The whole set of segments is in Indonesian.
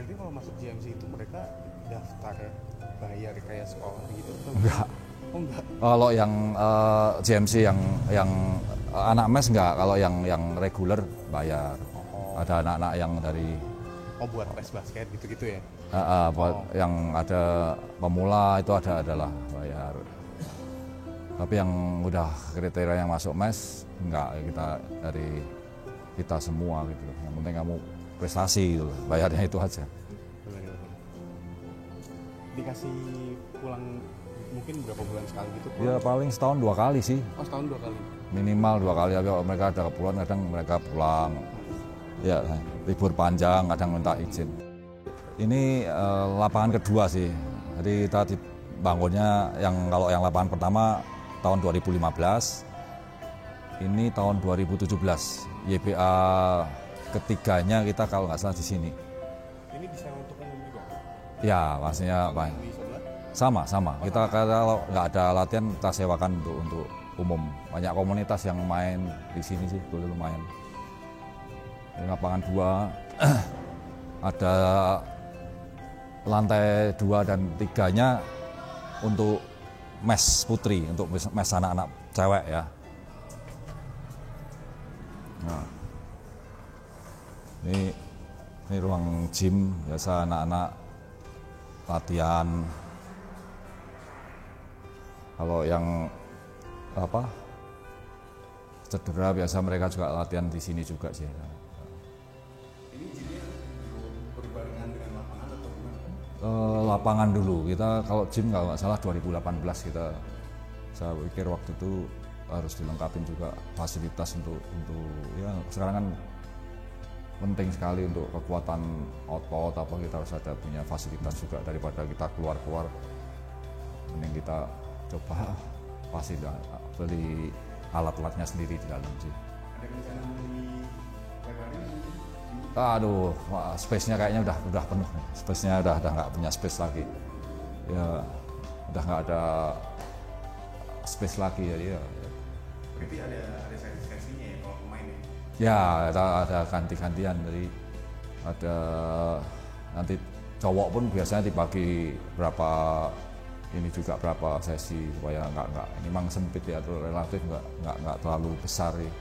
Nanti kalau masuk GMC itu mereka daftar bayar kayak sekolah gitu atau Enggak. Oh enggak. Kalau yang GMC yang anak mes enggak, kalau yang reguler bayar. Ada anak-anak yang dari Buat les basket gitu-gitu ya. buat yang ada pemula itu adalah bayar. Tapi yang udah kriteria yang masuk mes enggak, kita dari kita semua gitu. Yang penting kamu prestasi gitu, bayarnya itu aja. Dikasih pulang mungkin berapa bulan sekali gitu? Ya paling setahun 2 kali sih. Oh, setahun 2 kali. Minimal 2 kali, tapi kalau mereka ada keperluan kadang mereka pulang. Ya libur panjang kadang minta izin. Ini lapangan kedua sih. Jadi kita bangunnya kalau yang lapangan pertama tahun 2015. Ini tahun 2017. YBA ketiganya kita kalau nggak salah di sini. Ini bisa untuk umum juga? Ya, maksudnya apa? Di sebelah? Sama. Kita kalau nggak ada latihan kita sewakan untuk umum. Banyak komunitas yang main di sini sih, boleh lumayan. Di lapangan 2 ada lantai 2 dan 3-nya untuk mes putri, untuk mes anak-anak cewek ya. Nah, ini ruang gym biasa anak-anak latihan. Kalau yang cedera biasa mereka juga latihan di sini juga sih. Ini gymnya berbarengan dengan lapangan atau gimana? Lapangan dulu kita, kalau gym kalau nggak salah 2018 kita, saya pikir waktu itu harus dilengkapi juga fasilitas untuk ya sekarang kan penting sekali untuk kekuatan otot apa, kita harus ada punya fasilitas juga daripada kita keluar mending kita coba pasti beli alat-alatnya sendiri di dalam sih. Ada rencana beli lebaran? Aduh, space-nya kayaknya udah penuh nih. Space-nya udah nggak punya space lagi. Ya, udah nggak ada space lagi ya. Berarti ada sesi-sesinya ya kalau pemain ya? Ya, ada ganti-gantian. Jadi ada nanti cowok pun biasanya dibagi berapa sesi supaya nggak ini memang sempit ya, relatif nggak terlalu besar ya.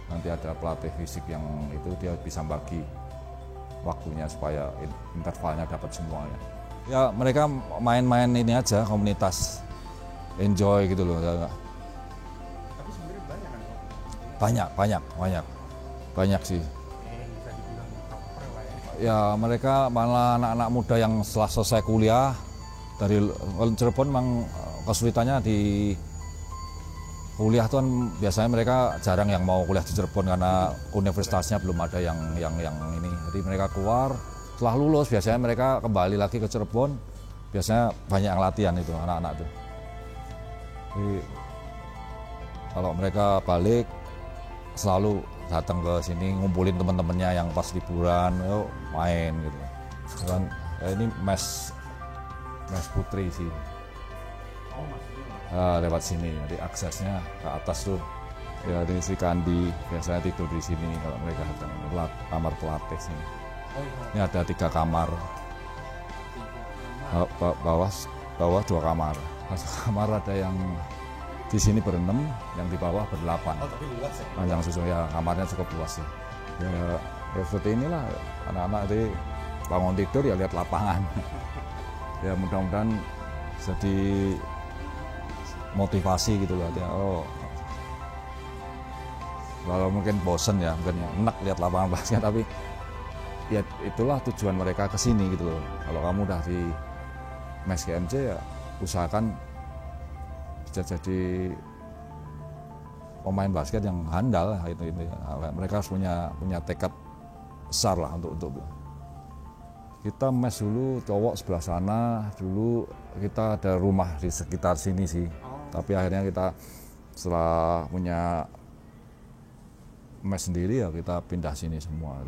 Nanti ada pelatih fisik yang itu dia bisa bagi waktunya supaya intervalnya dapat semuanya. Ya mereka main-main ini aja, komunitas, enjoy gitu loh. Tapi sebenarnya banyak kan? Banyak sih. Bisa dibilang proper lah ya. Ya mereka malah anak-anak muda yang setelah selesai kuliah dari Cirebon memang kesulitannya di kuliah tuh kan biasanya mereka jarang yang mau kuliah di Cirebon karena universitasnya belum ada yang ini. Jadi mereka keluar, setelah lulus biasanya mereka kembali lagi ke Cirebon. Biasanya banyak yang latihan itu anak-anak tuh. Jadi kalau mereka balik selalu datang ke sini ngumpulin teman-temannya yang pas liburan, yuk main gitu. Dan ini mes putri sih. Oh, maksudnya? Lewat sini, jadi aksesnya ke atas tuh ya di Sri Kandi, biasanya tidur di sini kalau mereka datang. Kamar pelatih sini. Oh, iya. Ini ada 3 kamar, bawah 2 kamar. Masuk kamar ada yang di sini ber-6, yang di bawah ber-8. Oh, tapi luas ya? Panjang susun ya, kamarnya cukup luas sih. Ya seperti inilah anak-anak di bangun tidur ya lihat lapangan. Ya mudah-mudahan jadi motivasi gitu loh. Kalau mungkin bosen ya, mungkin enak lihat lapangan basket, tapi ya itulah tujuan mereka ke sini gitu loh. Kalau kamu udah di mes GMC ya usahakan bisa jadi pemain basket yang handal itu. Mereka harus punya tekad besar lah untuk kita mes dulu cowok sebelah sana, dulu kita ada rumah di sekitar sini sih. Tapi akhirnya kita setelah punya mes sendiri ya kita pindah sini semua.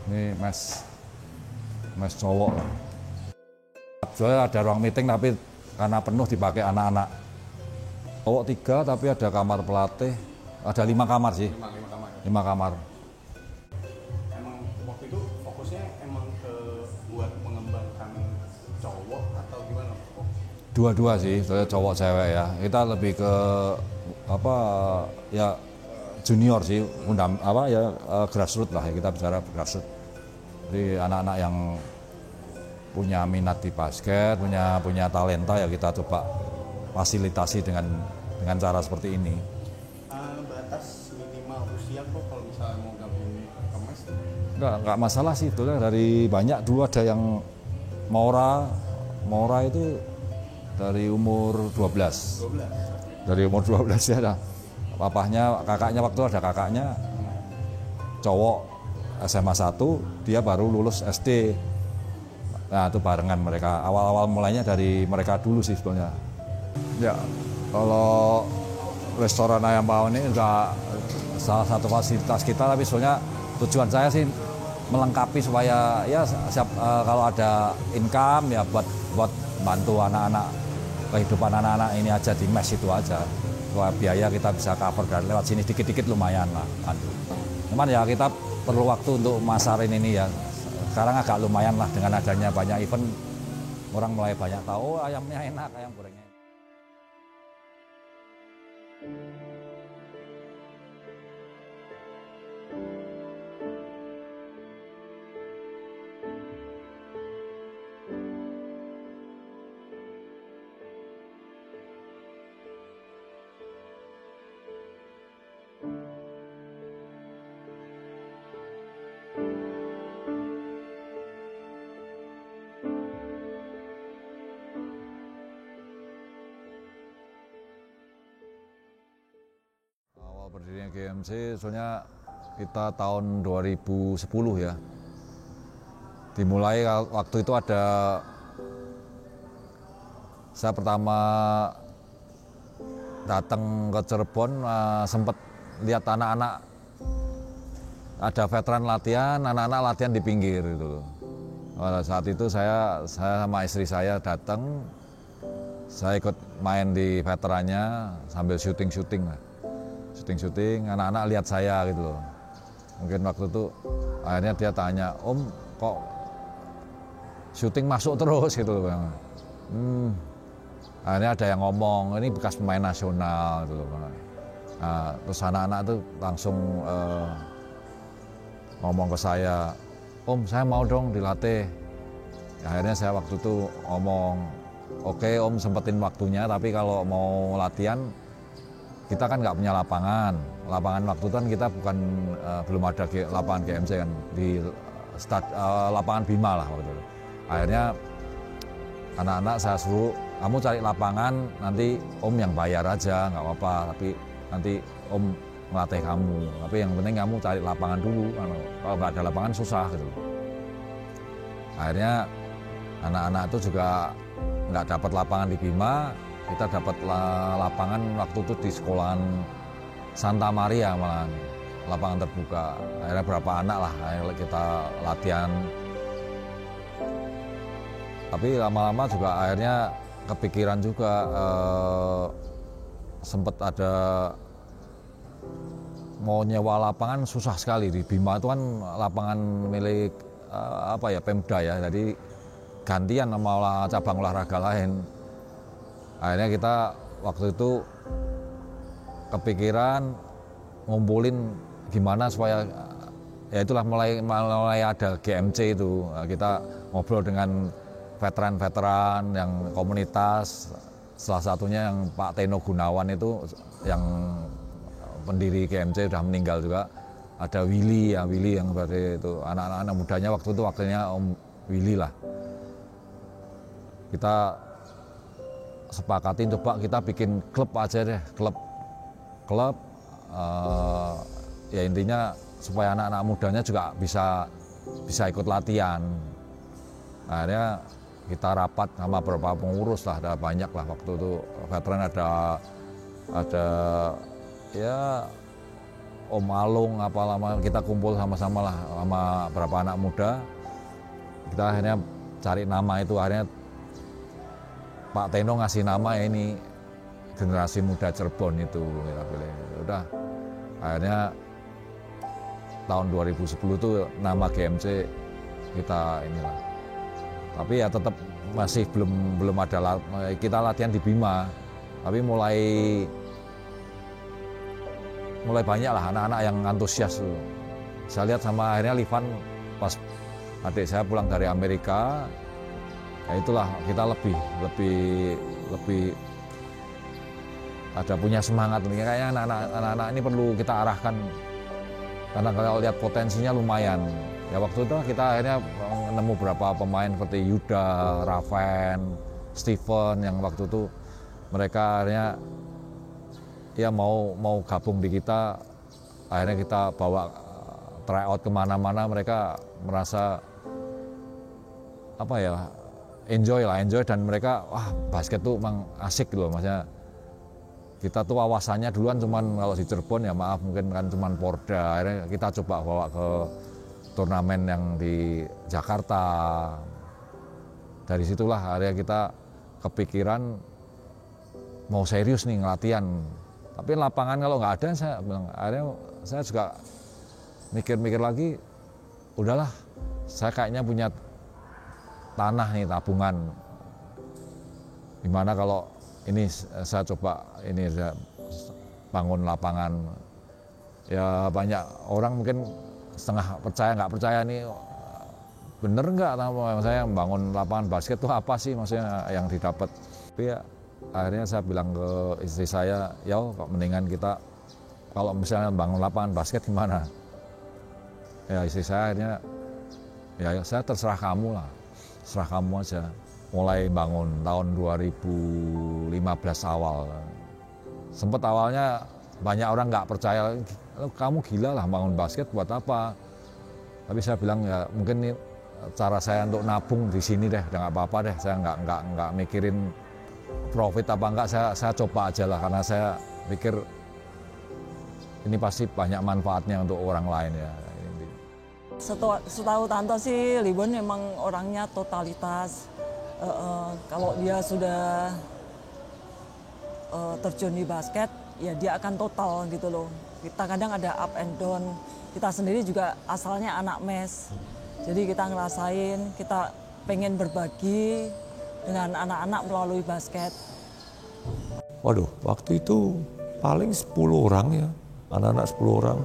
Ini mes cowok. Soalnya ada ruang meeting tapi karena penuh dipakai anak-anak. Cowok 3 tapi ada kamar pelatih, ada 5 kamar sih. 5 kamar. Emang waktu itu fokusnya emang ke buat mengembangkan cowok atau gimana? Dua-dua sih, soalnya cowok cewek ya. Kita lebih ke apa ya junior sih, grassroots lah ya, kita bicara grassroots. Jadi anak-anak yang punya minat di basket, punya talenta ya kita coba fasilitasi dengan cara seperti ini. Batas minimal usia kok kalau misalnya mau gabung ke mes? Enggak masalah sih, itu dari banyak. Dulu ada yang Maura itu dari umur 12. Dari umur 12 ya ada. Kakaknya waktu ada kakaknya cowok SMA 1, dia baru lulus SD. Nah itu barengan mereka, awal-awal mulainya dari mereka dulu sih sebetulnya. Ya kalau restoran Ayam Pawon ini udah salah satu fasilitas kita, tapi sebetulnya tujuan saya sih melengkapi supaya ya kalau ada income ya buat bantu anak-anak, kehidupan anak-anak ini aja di mes itu aja. Supaya biaya kita bisa cover dari lewat sini dikit-dikit lumayan lah. Cuman ya kita perlu waktu untuk masarin ini ya. Sekarang agak lumayan lah dengan adanya banyak event, orang mulai banyak tahu ayamnya enak, ayam gorengnya. Berdirinya GMC soalnya kita tahun 2010 ya. Dimulai waktu itu saya pertama datang ke Cirebon, sempat lihat anak-anak ada veteran latihan, anak-anak latihan di pinggir gitu. Saat itu saya sama istri saya datang, saya ikut main di veterannya sambil syuting lah. Syuting, anak-anak lihat saya gitu loh. Mungkin waktu itu akhirnya dia tanya, "Om, kok syuting masuk terus?" gitu loh. Akhirnya ada yang ngomong, "Ini bekas pemain nasional." gitu loh. Nah, terus anak-anak tuh langsung ngomong ke saya, "Om, saya mau dong dilatih." Akhirnya saya waktu itu ngomong, "Oke Om, sempetin waktunya, tapi kalau mau latihan kita kan nggak punya lapangan waktu itu kan kita belum ada lapangan GMC kan di lapangan Bima lah waktu itu." Akhirnya anak-anak saya suruh, "Kamu cari lapangan, nanti Om yang bayar aja, nggak apa-apa, tapi nanti Om melatih kamu, tapi yang penting kamu cari lapangan dulu, kalau nggak ada lapangan susah gitu." Akhirnya anak-anak itu juga nggak dapat lapangan di Bima. Kita dapat lapangan waktu itu di sekolahan Santa Maria malah, lapangan terbuka. Akhirnya berapa anak lah akhirnya kita latihan. Tapi lama-lama juga akhirnya kepikiran juga, sempat ada mau nyewa lapangan susah sekali. Di Bima itu kan lapangan milik Pemda ya, jadi gantian sama cabang olahraga lain. Akhirnya kita waktu itu kepikiran ngumpulin gimana supaya ya itulah mulai ada GMC itu. Kita ngobrol dengan veteran-veteran yang komunitas, salah satunya yang Pak Teno Gunawan itu yang pendiri GMC udah meninggal juga. Ada Willy yang berarti itu anak-anak mudanya waktu itu wakilnya Om Willy lah. Kita sepakatin coba kita bikin klub aja deh, klub ya intinya supaya anak-anak mudanya juga bisa ikut latihan. Akhirnya kita rapat sama beberapa pengurus lah, ada banyak lah waktu itu veteran, ada ya Om Alung apa lama, kita kumpul sama-sama lah sama beberapa anak muda. Kita akhirnya cari nama itu, akhirnya Pak Teno ngasih nama ya ini generasi muda Cirebon itu kita pilih. Udah akhirnya tahun 2010 tuh nama GMC kita inilah. Tapi ya tetap masih belum ada, kita latihan di Bima. Tapi mulai banyak lah anak-anak yang antusias tuh. Saya lihat sama akhirnya Livan pas adik saya pulang dari Amerika, ya itulah kita lebih ada punya semangat. Kayaknya anak-anak ini perlu kita arahkan karena kalau lihat potensinya lumayan. Ya waktu itu kita akhirnya nemu beberapa pemain seperti Yuda, Raven, Steven yang waktu itu mereka akhirnya ya mau gabung di kita. Akhirnya kita bawa tryout kemana-mana, mereka merasa apa ya, enjoy dan mereka wah basket tuh emang asik loh, maksudnya kita tuh wawasannya duluan cuman kalau di Cirebon ya maaf mungkin kan cuman Porda. Akhirnya kita coba bawa ke turnamen yang di Jakarta. Dari situlah akhirnya kita kepikiran mau serius nih ngelatihan. Tapi lapangan kalau nggak ada, saya bilang, akhirnya saya juga mikir-mikir lagi, udahlah saya kayaknya punya tanah nih tabungan. Gimana kalau ini saya coba ini saya bangun lapangan. Ya banyak orang mungkin setengah percaya nggak percaya nih, bener nggak saya membangun lapangan basket itu apa sih maksudnya yang didapat. Tapi ya akhirnya saya bilang ke istri saya, ya kok mendingan kita kalau misalnya bangun lapangan basket gimana. Ya istri saya akhirnya ya saya terserah kamu lah, serah kamu aja. Mulai bangun tahun 2015 awal. Sempet awalnya banyak orang nggak percaya, kamu gila lah bangun basket buat apa. Tapi saya bilang ya mungkin ini cara saya untuk nabung di sini deh, udah nggak apa-apa deh. Saya nggak mikirin profit apa enggak, saya coba aja lah karena saya pikir ini pasti banyak manfaatnya untuk orang lain ya. Setahu Tante sih, Libon memang orangnya totalitas. Kalau dia sudah terjun di basket, ya dia akan total gitu loh. Kita kadang ada up and down. Kita sendiri juga asalnya anak mes. Jadi kita ngerasain, kita pengen berbagi dengan anak-anak melalui basket. Waduh, waktu itu paling 10 orang ya, anak-anak 10 orang.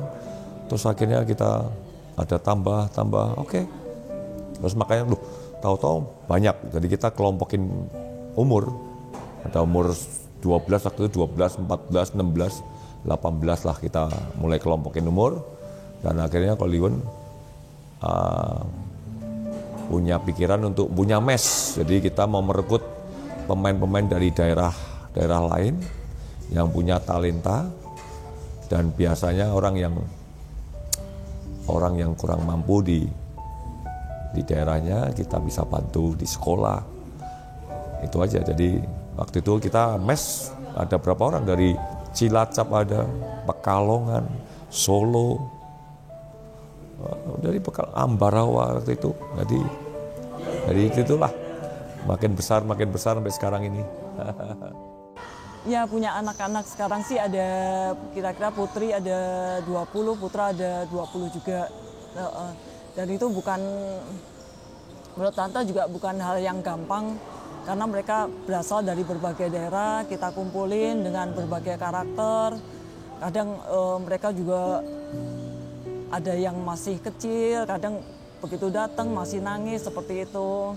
Terus akhirnya kita ada tambah, oke. Terus makanya tahu-tahu banyak, jadi kita kelompokin umur. Ada umur 12, waktu itu 12, 14, 16, 18 lah kita mulai kelompokin umur. Dan akhirnya Koliwon punya pikiran untuk punya mes. Jadi kita mau merekrut pemain-pemain dari daerah lain yang punya talenta, dan biasanya orang yang kurang mampu di daerahnya kita bisa bantu di sekolah. Itu aja. Jadi waktu itu kita mes ada berapa orang dari Cilacap, ada Pekalongan, Solo, dari Ambarawa waktu itu. Jadi itulah makin besar sampai sekarang ini. Ya punya anak-anak sekarang sih ada kira-kira putri ada 20, putra ada 20 juga. Dan itu bukan, menurut Tante juga bukan hal yang gampang karena mereka berasal dari berbagai daerah, kita kumpulin dengan berbagai karakter. Kadang mereka juga ada yang masih kecil, kadang begitu datang masih nangis seperti itu.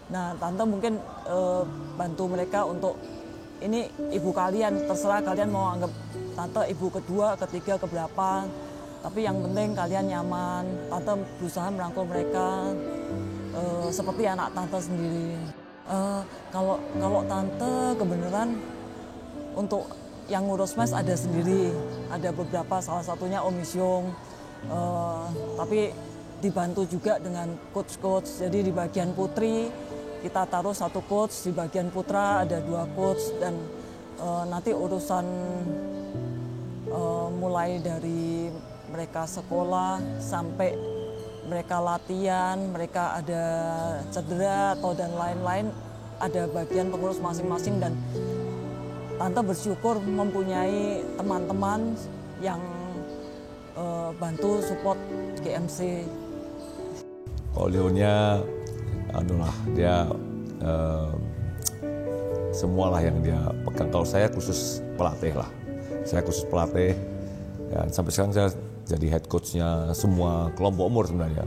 Nah, Tante mungkin bantu mereka untuk ini ibu kalian, terserah kalian mau anggap Tante ibu kedua, ketiga, keberapa. Tapi yang penting kalian nyaman. Tante berusaha merangkul mereka seperti anak Tante sendiri. Kalau Tante kebenaran untuk yang ngurus mes ada sendiri, ada beberapa, salah satunya Om Isyong. Tapi dibantu juga dengan coach-coach. Jadi di bagian putri kita taruh 1 coach, di bagian putra ada 2 coach, dan nanti urusan mulai dari mereka sekolah sampai mereka latihan, mereka ada cedera atau dan lain-lain, ada bagian pengurus masing-masing, dan Tante bersyukur mempunyai teman-teman yang bantu support GMC. Leonnya dia semualah yang dia pegang. Kalau saya khusus pelatih lah, dan sampai sekarang saya jadi head coachnya semua kelompok umur sebenarnya.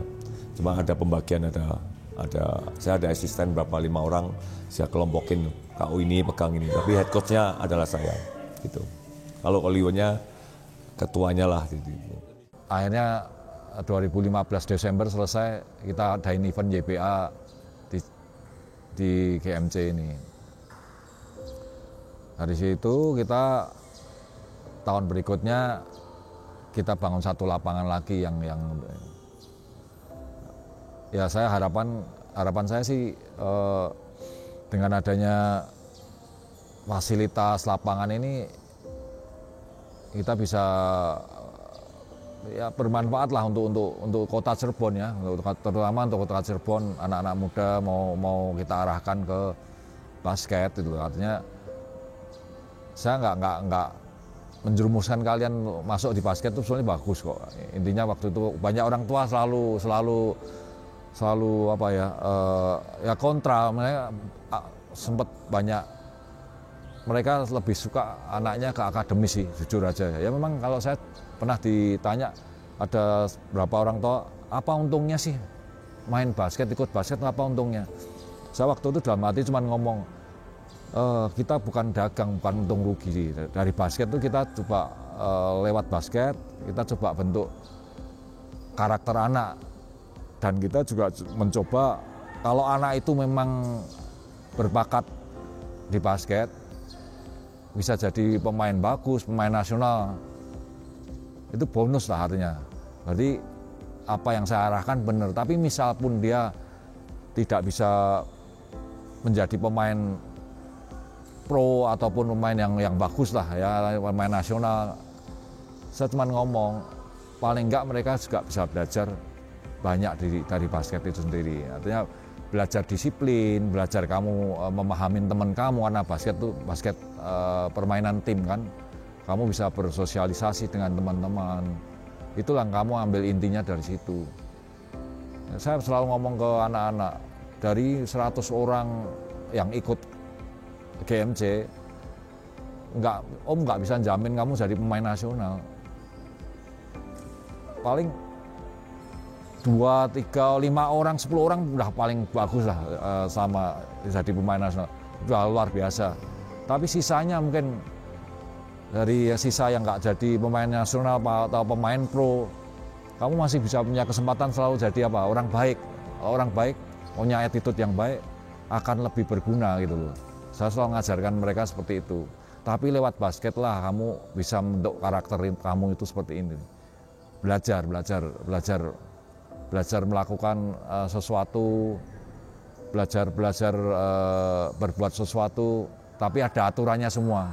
Cuma ada pembagian, saya ada asisten berapa 5 orang, saya kelompokin, KU ini pegang ini, tapi head coachnya adalah saya gitu. Kalau Leonnya ketuanya lah gitu. Akhirnya 2015 Desember selesai, kita adain event YPA di GMC ini. Dari situ kita tahun berikutnya kita bangun satu lapangan lagi yang ya saya harapan saya sih dengan adanya fasilitas lapangan ini kita bisa ya bermanfaat lah untuk kota Cirebon ya, terutama untuk kota Cirebon, anak-anak muda mau kita arahkan ke basket itu. Artinya saya nggak menjerumuskan kalian masuk di basket itu sebenarnya bagus kok. Intinya waktu itu banyak orang tua selalu apa ya, ya kontra. Mereka sempat banyak, mereka lebih suka anaknya ke akademis sih, jujur aja. Ya memang kalau saya pernah ditanya ada berapa orang tua, apa untungnya sih main basket, ikut basket, apa untungnya? Saya waktu itu dalam hati cuma ngomong, kita bukan dagang, bukan untung rugi sih. Dari basket itu kita coba lewat basket, kita coba bentuk karakter anak. Dan kita juga mencoba, kalau anak itu memang berbakat di basket, bisa jadi pemain bagus, pemain nasional, itu bonus lah artinya. Jadi apa yang saya arahkan benar, tapi misal pun dia tidak bisa menjadi pemain pro ataupun pemain yang bagus lah ya, pemain nasional, saya cuma ngomong paling enggak mereka juga bisa belajar banyak dari basket itu sendiri. Artinya belajar disiplin, belajar kamu memahamin teman kamu, karena basket permainan tim kan, kamu bisa bersosialisasi dengan teman-teman. Itulah kamu ambil intinya dari situ. Saya selalu ngomong ke anak-anak, dari 100 orang yang ikut GMC, nggak bisa jamin kamu jadi pemain nasional. Paling 2, 3, 5 orang, 10 orang udah paling bagus lah sama jadi pemain nasional. Udah luar biasa. Tapi sisanya mungkin dari sisa yang nggak jadi pemain nasional atau pemain pro, kamu masih bisa punya kesempatan selalu jadi apa? Orang baik. Orang baik punya attitude yang baik akan lebih berguna gitu loh. Saya selalu mengajarkan mereka seperti itu. Tapi lewat basket lah kamu bisa membentuk karakter kamu itu seperti ini. Belajar melakukan sesuatu, belajar berbuat sesuatu, tapi ada aturannya semua.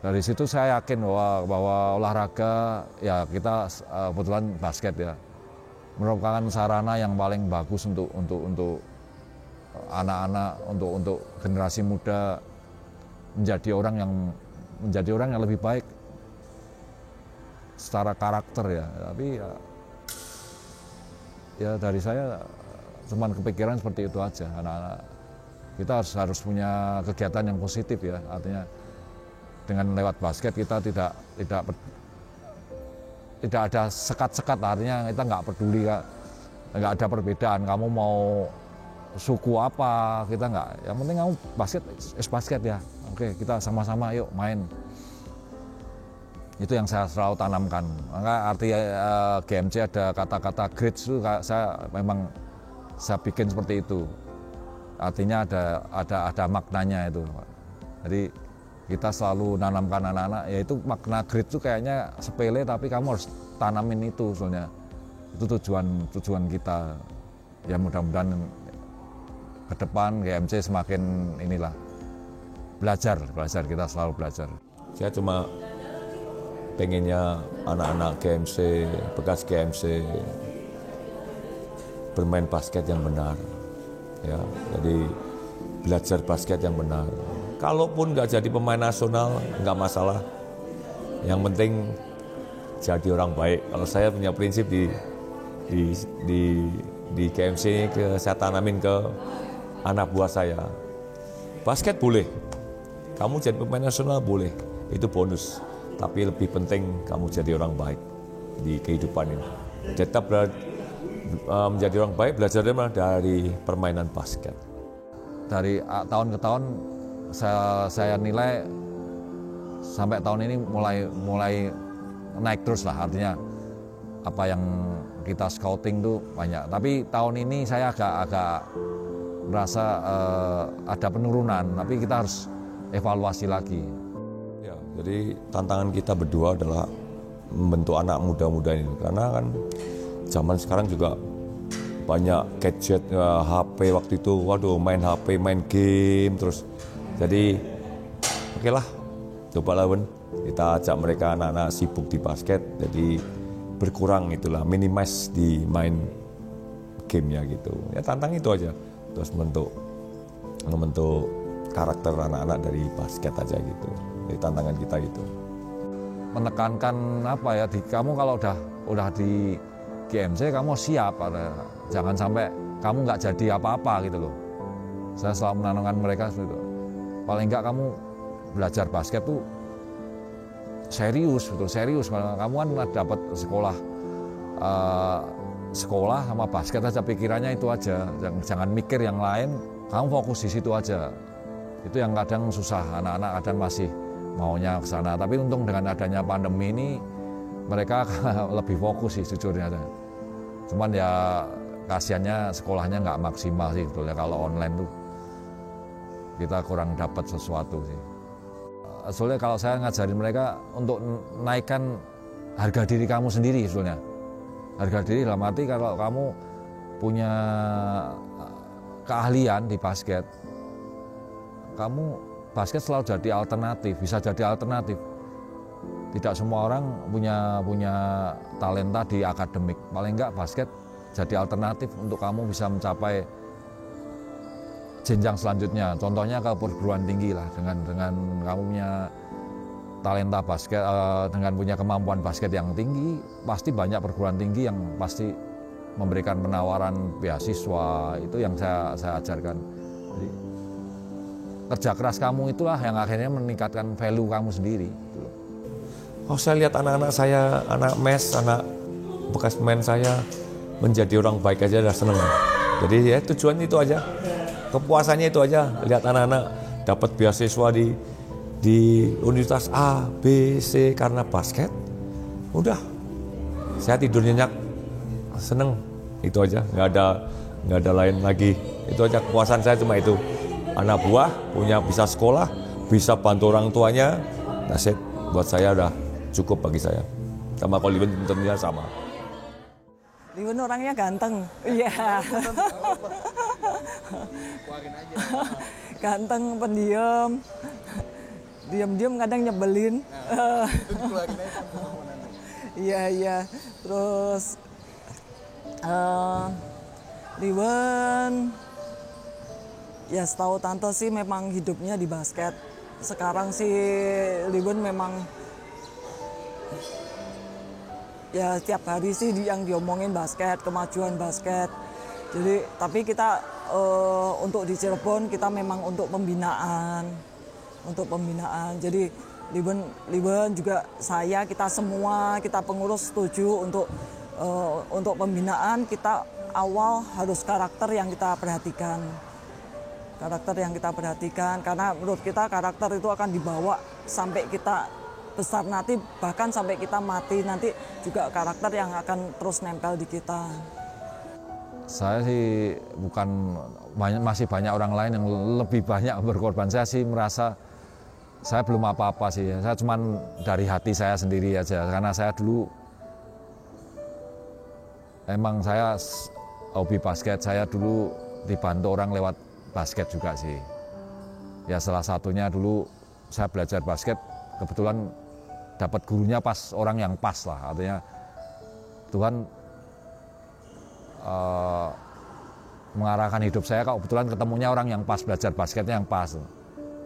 Dari situ saya yakin bahwa olahraga, ya kita kebetulan basket ya, merupakan sarana yang paling bagus untuk anak-anak, untuk generasi muda menjadi orang yang lebih baik secara karakter ya. Tapi ya dari saya cuman kepikiran seperti itu aja. Anak-anak kita harus punya kegiatan yang positif ya. Artinya dengan lewat basket kita tidak ada sekat-sekat. Artinya kita nggak peduli, nggak ada perbedaan. Kamu mau suku apa, kita nggak. Yang penting kamu basket ya. Oke, kita sama-sama yuk main. Itu yang saya selalu tanamkan. Maka arti GMC ada kata-kata grades itu saya bikin seperti itu. Artinya ada maknanya itu. Jadi kita selalu nanamkan anak-anak, yaitu makna grade itu kayaknya sepele tapi kamu harus tanamin itu soalnya. Itu tujuan kita. Ya mudah-mudahan ke depan GMC semakin inilah belajar, kita selalu belajar. Saya cuma pengennya anak-anak GMC, bekas GMC bermain basket yang benar. ya. Jadi belajar basket yang benar. Kalaupun nggak jadi pemain nasional nggak masalah. Yang penting jadi orang baik. Kalau saya punya prinsip di KMC ini saya tanamin ke anak buah saya. Basket boleh, kamu jadi pemain nasional boleh, itu bonus. Tapi lebih penting kamu jadi orang baik di kehidupan ini. Tetap menjadi orang baik, belajar dari permainan basket. Dari tahun ke tahun saya nilai sampai tahun ini mulai naik terus lah, artinya apa yang kita scouting tuh banyak. Tapi tahun ini saya agak merasa ada penurunan, tapi kita harus evaluasi lagi. Ya, jadi tantangan kita berdua adalah membentuk anak muda-muda ini, karena kan zaman sekarang juga banyak gadget, HP waktu itu, waduh main HP, main game terus. Jadi oke lah, coba lawan kita ajak mereka anak-anak sibuk di basket, jadi berkurang itulah, minimize di main gamenya gitu. Ya tantang itu aja. Terus membentuk karakter anak-anak dari basket aja gitu. Jadi tantangan kita gitu. Menekankan apa ya, kamu kalau udah di GMC kamu siap, jangan sampai kamu nggak jadi apa-apa gitu loh. Saya selalu menanamkan mereka gitu. Paling nggak kamu belajar basket tuh serius, betul serius. Kamu kan dapat sekolah sama basket aja, pikirannya itu aja, jangan mikir yang lain, kamu fokus di situ aja. Itu yang kadang susah, anak-anak kadang masih maunya ke sana. Tapi untung dengan adanya pandemi ini mereka lebih fokus sih jujurnya. Cuman ya kasihannya sekolahnya nggak maksimal sih sebetulnya, kalau online tuh kita kurang dapat sesuatu sih. Soalnya kalau saya ngajarin mereka untuk naikkan harga diri kamu sendiri sebetulnya. Harga diri dalam arti kalau kamu punya keahlian di basket, kamu basket selalu jadi alternatif, bisa jadi alternatif. Tidak semua orang punya talenta di akademik. Paling enggak basket jadi alternatif untuk kamu bisa mencapai jenjang selanjutnya. Contohnya ke perguruan tinggi lah, dengan kamu punya talenta basket, dengan punya kemampuan basket yang tinggi, pasti banyak perguruan tinggi yang pasti memberikan penawaran beasiswa. Itu yang saya ajarkan. Jadi, kerja keras kamu itulah yang akhirnya meningkatkan value kamu sendiri. Oh, saya lihat anak-anak saya, anak mes, anak bekas pemain saya menjadi orang baik aja udah seneng. Jadi ya tujuan itu aja, kepuasannya itu aja. Lihat anak-anak dapat beasiswa di universitas A, B, C karena basket, udah saya tidur nyenyak, seneng, itu aja, nggak ada lain lagi, itu aja kepuasan saya cuma itu. Anak buah punya bisa sekolah, bisa bantu orang tuanya, nasib buat saya udah cukup bagi saya. Sama kalau Liwen tentunya sama. Liwen orangnya ganteng, iya. Ganteng, pendiam. Diam-diam kadang nyebelin. Iya. Terus Liwen, ya setahu tante sih memang hidupnya di basket. Sekarang sih Liwen memang ya setiap hari sih yang diomongin basket, kemajuan basket. Jadi tapi kita untuk di Cirebon kita memang untuk pembinaan. Jadi Liwen juga saya, kita semua, kita pengurus setuju untuk pembinaan. Kita awal harus karakter yang kita perhatikan. Karena menurut kita karakter itu akan dibawa sampai kita besar nanti, bahkan sampai kita mati nanti juga karakter yang akan terus nempel di kita. Saya sih masih banyak orang lain yang lebih banyak berkorban. Saya sih merasa saya belum apa-apa sih. Saya cuman dari hati saya sendiri aja, karena saya dulu emang saya hobi basket. Saya dulu dibantu orang lewat basket juga sih. Ya salah satunya dulu saya belajar basket, kebetulan dapat gurunya pas orang yang pas lah. Artinya Tuhan mengarahkan hidup saya, kebetulan ketemunya orang yang pas, belajar basketnya yang pas.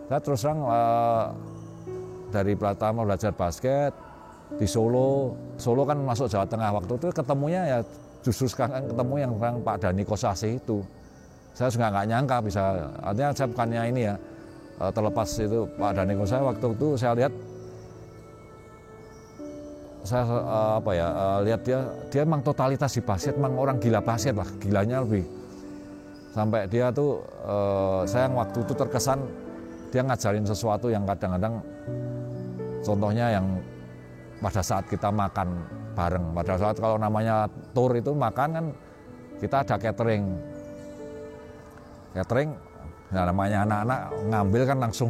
Saya terus terang dari pertama belajar basket di Solo kan masuk Jawa Tengah, waktu itu ketemunya ya justru sekarang ketemu yang Pak Dhani Kosasih itu. Saya juga nggak nyangka bisa, artinya saya bukannya ini ya, terlepas itu Pak Dhani Kosasih, waktu itu saya lihat, lihat dia emang totalitas di basket, emang orang gila basket lah, gilanya lebih. Sampai dia tuh, saya waktu itu terkesan dia ngajarin sesuatu yang kadang-kadang, contohnya yang pada saat kita makan bareng, pada saat kalau namanya tour itu makan kan kita ada catering, nah namanya anak-anak ngambil kan langsung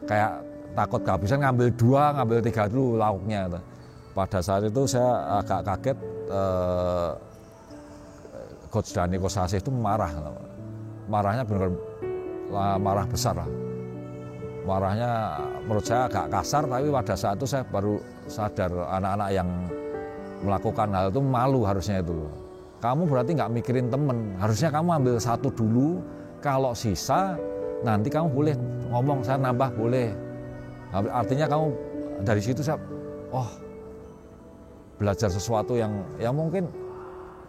kayak takut kehabisan, ngambil 2, ngambil 3 dulu lauknya. Pada saat itu saya agak kaget, Coach Dhani Kosasih itu marahnya benar marah besar lah. Marahnya menurut saya agak kasar, tapi pada saat itu saya baru sadar anak-anak yang melakukan hal itu malu harusnya itu. Kamu berarti nggak mikirin temen, harusnya kamu ambil 1 dulu, kalau sisa nanti kamu boleh ngomong, saya nambah boleh. Artinya kamu dari situ saya, belajar sesuatu yang mungkin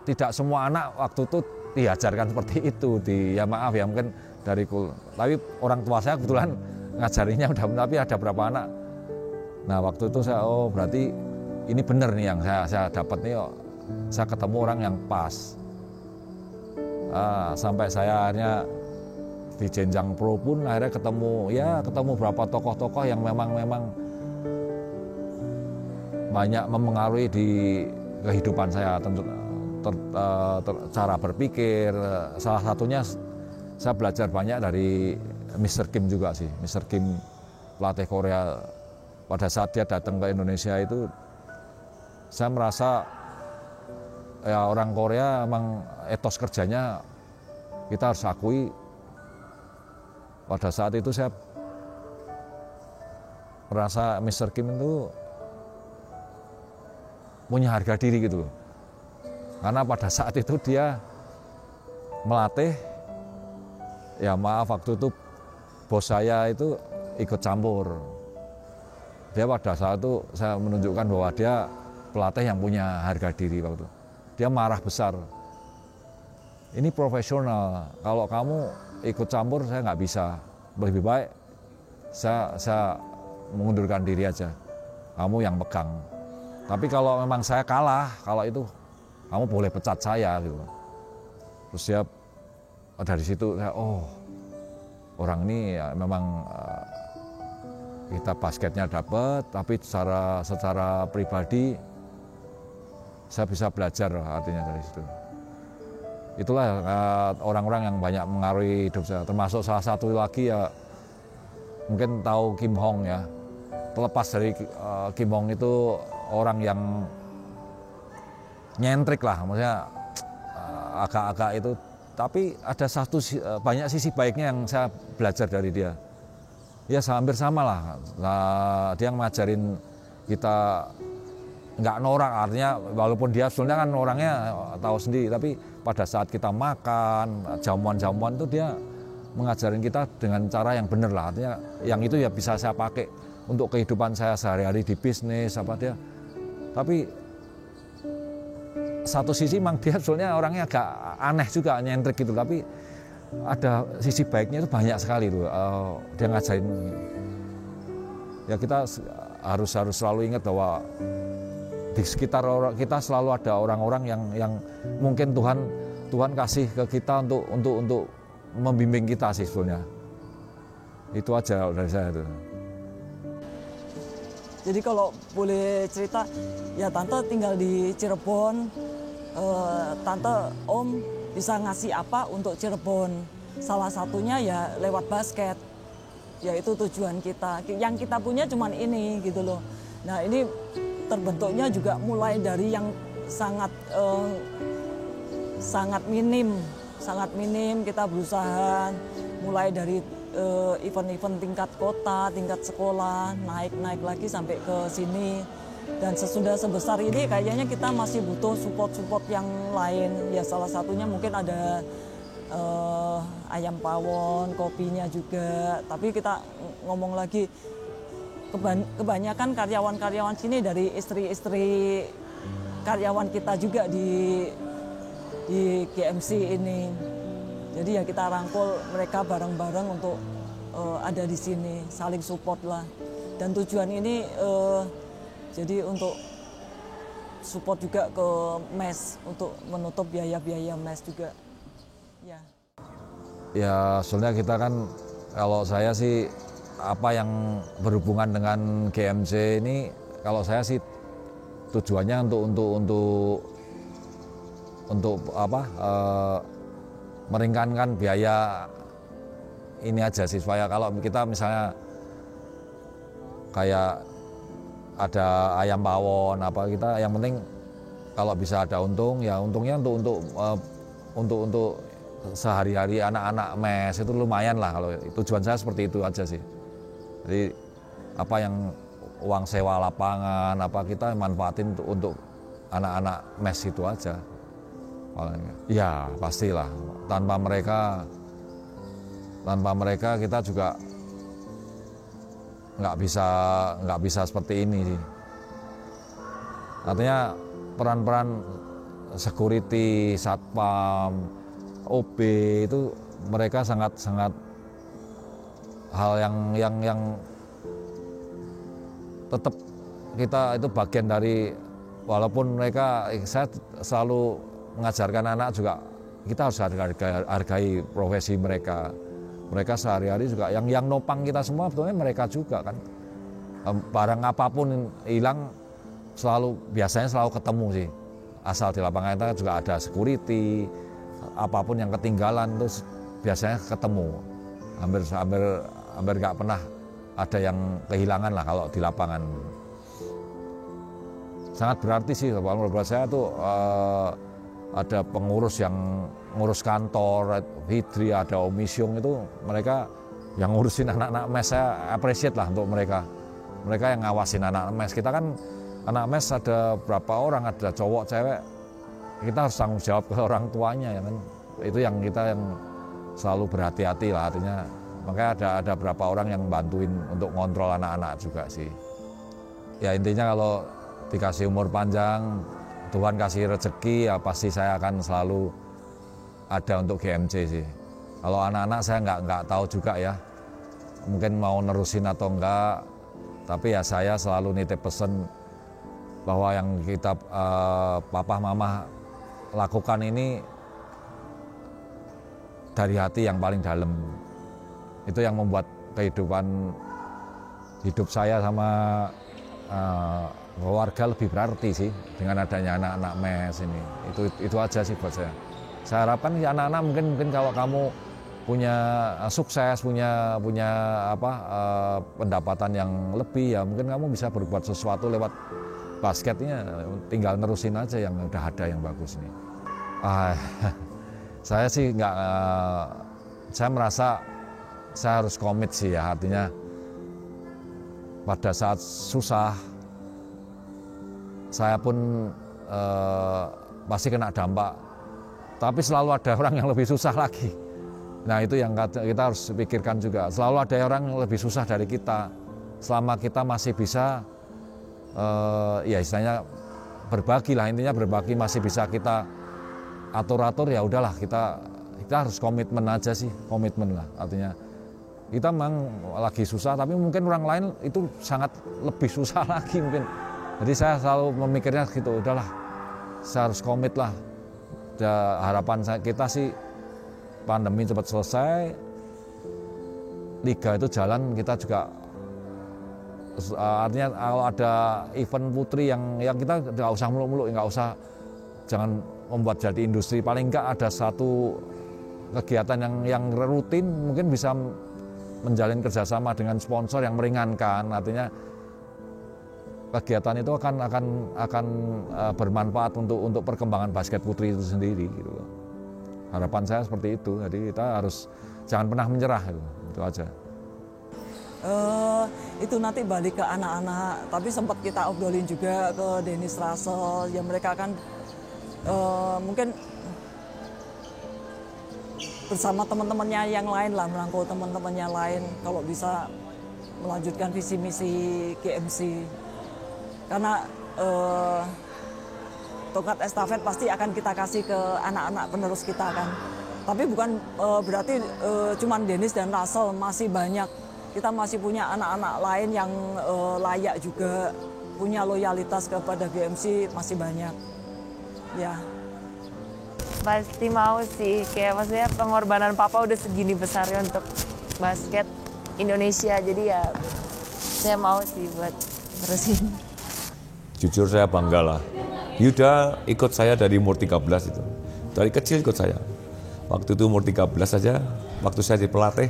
tidak semua anak waktu itu diajarkan seperti itu, ya maaf ya mungkin tapi orang tua saya kebetulan ngajarinya udah, tapi ada berapa anak. Nah waktu itu saya, berarti ini benar nih yang saya dapat nih, saya ketemu orang yang pas. Sampai saya akhirnya di jenjang pro pun akhirnya ketemu berapa tokoh-tokoh yang memang banyak memengaruhi di kehidupan saya, tentu cara berpikir. Salah satunya saya belajar banyak dari Mr. Kim juga sih. Mr. Kim, pelatih Korea, pada saat dia datang ke Indonesia itu saya merasa ya orang Korea emang etos kerjanya kita harus akui. Pada saat itu saya merasa Mr. Kim itu punya harga diri gitu. Karena pada saat itu dia melatih, ya maaf waktu itu bos saya itu ikut campur. Dia pada saat itu saya menunjukkan bahwa dia pelatih yang punya harga diri waktu itu. Dia marah besar. Ini profesional, kalau kamu ikut campur saya nggak bisa. Lebih baik saya mengundurkan diri aja. Kamu yang pegang. Tapi kalau memang saya kalah, kalau itu kamu boleh pecat saya gitu. Terus dia dari situ saya, orang ini ya memang kita basketnya dapat, tapi secara pribadi saya bisa belajar artinya dari situ. Itulah orang-orang yang banyak mengaruhi hidup saya. Termasuk salah satu lagi ya mungkin tahu Kim Hong ya. Terlepas dari Kim Hong itu orang yang nyentrik lah, maksudnya agak-agak itu. Tapi ada banyak sisi baiknya yang saya belajar dari dia. Ya hampir sama lah. Dia ngajarin kita nggak norak, artinya walaupun dia sebenarnya kan orangnya tahu sendiri, tapi pada saat kita makan, jamuan-jamuan itu dia mengajarin kita dengan cara yang benar lah. Artinya yang itu ya bisa saya pakai untuk kehidupan saya sehari-hari di bisnis apa dia. Tapi satu sisi memang dia sebenarnya orangnya agak aneh juga, nyentrik gitu, tapi ada sisi baiknya itu banyak sekali tuh. Dia ngajarin ya kita harus selalu ingat bahwa di sekitar kita selalu ada orang-orang yang mungkin Tuhan kasih ke kita untuk membimbing kita sih sebetulnya. Itu aja dari saya itu. Jadi kalau boleh cerita, ya Tante tinggal di Cirebon, Tante Om bisa ngasih apa untuk Cirebon? Salah satunya ya lewat basket, yaitu tujuan kita. Yang kita punya cuman ini gitu loh. Nah ini terbentuknya juga mulai dari yang sangat minim kita berusaha mulai dari event-event tingkat kota, tingkat sekolah, naik lagi sampai ke sini. Dan sesudah sebesar ini kayaknya kita masih butuh support yang lain. Ya salah satunya mungkin ada ayam pawon, kopinya juga. Tapi kita ngomong lagi, kebanyakan karyawan-karyawan sini dari istri-istri karyawan kita juga di GMC ini. Jadi ya kita rangkul mereka bareng-bareng untuk ada di sini, saling support lah. Dan tujuan ini jadi untuk support juga ke mes, untuk menutup biaya-biaya mes juga. Ya sebenarnya kita kan, kalau saya sih apa yang berhubungan dengan GMC ini, kalau saya sih tujuannya untuk apa, meringankan biaya ini aja sih, supaya kalau kita misalnya kayak ada ayam pawon apa, kita yang penting kalau bisa ada untung, ya untungnya untuk sehari-hari anak-anak mes itu lumayan lah. Kalau tujuan saya seperti itu aja sih. Jadi apa yang uang sewa lapangan apa kita manfaatin untuk anak-anak mes itu aja. Ya pastilah, tanpa mereka kita juga nggak bisa seperti ini sih. Artinya peran-peran security, satpam, OB itu mereka sangat hal yang tetap kita itu bagian dari, walaupun mereka, saya selalu mengajarkan anak juga, kita harus hargai profesi mereka. Mereka sehari-hari juga yang nopang kita semua sebetulnya mereka juga kan. Barang apapun hilang biasanya selalu ketemu sih. Asal di lapangan kita juga ada security, apapun yang ketinggalan terus biasanya ketemu. Hampir nggak pernah ada yang kehilangan lah kalau di lapangan. Sangat berarti sih kalau menurut saya tuh ada pengurus yang ngurus kantor, Fitri, ada Om Isyung, itu mereka yang ngurusin anak-anak mes. Saya appreciate lah untuk mereka yang ngawasin anak mes. Kita kan anak mes ada berapa orang, ada cowok, cewek, kita harus tanggung jawab ke orang tuanya ya kan. Itu yang kita yang selalu berhati-hati lah, artinya makanya ada berapa orang yang bantuin untuk ngontrol anak-anak juga sih. Ya intinya kalau dikasih umur panjang, Tuhan kasih rezeki, ya pasti saya akan selalu ada untuk GMC sih. Kalau anak-anak saya nggak tahu juga ya, mungkin mau nerusin atau enggak, tapi ya saya selalu nitip pesen bahwa yang kita papa mama lakukan ini dari hati yang paling dalam. Itu yang membuat hidup saya sama keluarga lebih berarti sih dengan adanya anak-anak mes ini. Itu aja sih buat saya. Saya harapkan ya anak-anak mungkin kalau kamu punya sukses, punya pendapatan yang lebih, ya mungkin kamu bisa berbuat sesuatu lewat basketnya, tinggal nerusin aja yang udah ada yang bagus nih. Saya sih saya merasa saya harus komit sih ya, artinya pada saat susah saya pun pasti kena dampak, tapi selalu ada orang yang lebih susah lagi. Nah itu yang kita harus pikirkan juga, selalu ada orang yang lebih susah dari kita. Selama kita masih bisa ya istilahnya berbagi lah, intinya berbagi, masih bisa kita atur-atur, ya udahlah kita harus komitmen aja sih, komitmen lah. Artinya kita memang lagi susah, tapi mungkin orang lain itu sangat lebih susah lagi mungkin. Jadi saya selalu memikirnya gitu, udahlah saya harus komit lah. Harapan kita sih pandemi cepat selesai, liga itu jalan, kita juga artinya kalau ada event putri yang kita nggak usah muluk-muluk, jangan membuat jadi industri, paling nggak ada satu kegiatan yang rutin, mungkin bisa menjalin kerjasama dengan sponsor yang meringankan, artinya kegiatan itu akan bermanfaat untuk perkembangan basket putri itu sendiri gitu. Harapan saya seperti itu, jadi kita harus jangan pernah menyerah itu aja. Itu nanti balik ke anak-anak, tapi sempat kita obrolin juga ke Dennis Russell, ya mereka kan mungkin bersama teman-temannya yang lain lah, merangkul teman-temannya lain kalau bisa melanjutkan visi misi GMC. Karena tongkat estafet pasti akan kita kasih ke anak-anak penerus kita kan. Tapi bukan berarti cuman Dennis dan Russell, masih banyak. Kita masih punya anak-anak lain yang layak juga, punya loyalitas kepada GMC masih banyak. Ya. Pasti mau sih, kayak maksudnya pengorbanan papa udah segini besarnya untuk basket Indonesia, jadi ya saya mau sih buat terusin. Jujur saya bangga lah. Yuda ikut saya dari umur 13 itu. Dari kecil ikut saya. Waktu itu umur 13 saja, waktu saya jadi pelatih,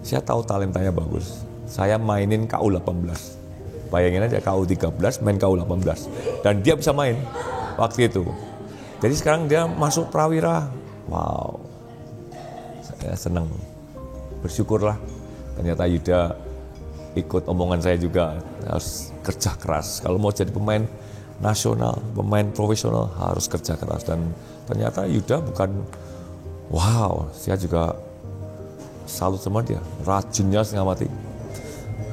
saya tahu talentanya bagus. Saya mainin KU18. Bayangin aja KU13 main KU18. Dan dia bisa main waktu itu. Jadi sekarang dia masuk prawira. Wow. Saya senang. Bersyukurlah. Ternyata Yuda ikut omongan saya juga, harus kerja keras. Kalau mau jadi pemain nasional, pemain profesional harus kerja keras. Dan ternyata Yuda bukan, wow, saya juga salut sama dia. Rajinnya setengah mati.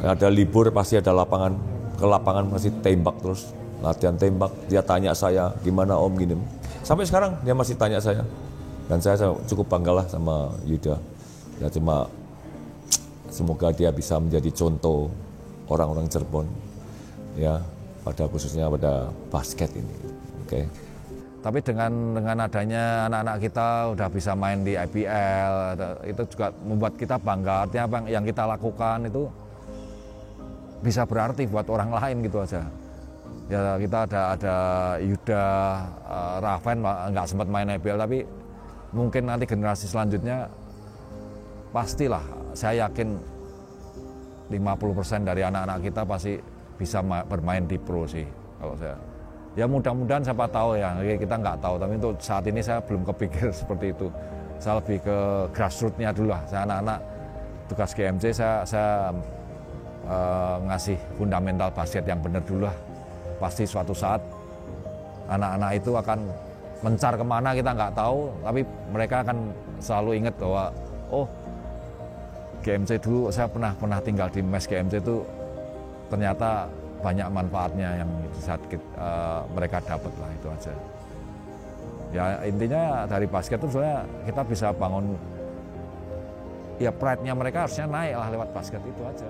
Ada libur pasti ada lapangan, ke lapangan masih tembak terus. Latihan tembak, dia tanya saya, gimana om gini. Sampai sekarang dia masih tanya saya. Dan saya cukup bangga lah sama Yuda. Ya cuma semoga dia bisa menjadi contoh orang-orang Cirebon, ya, pada khususnya pada basket ini. Oke. Tapi dengan adanya anak-anak kita udah bisa main di IBL, itu juga membuat kita bangga. Artinya apa yang kita lakukan itu bisa berarti buat orang lain gitu aja. Ya kita ada Yuda, Raven nggak sempat main IBL, tapi mungkin nanti generasi selanjutnya pastilah, saya yakin 50% dari anak-anak kita pasti bisa bermain di pro sih kalau saya. Ya mudah-mudahan siapa tahu ya, kita nggak tahu, tapi untuk saat ini saya belum kepikir seperti itu. Saya lebih ke grassroots-nya dulu lah. Saya anak-anak tugas GMC saya ngasih fundamental basket yang benar dulu lah. Pasti suatu saat anak-anak itu akan mencar kemana kita nggak tahu, tapi mereka akan selalu ingat bahwa oh, GMC dulu saya pernah tinggal di mes GMC itu ternyata banyak manfaatnya yang saat mereka dapat lah, itu aja. Ya intinya dari basket itu sebenarnya kita bisa bangun, ya pride-nya mereka harusnya naik lah lewat basket itu aja.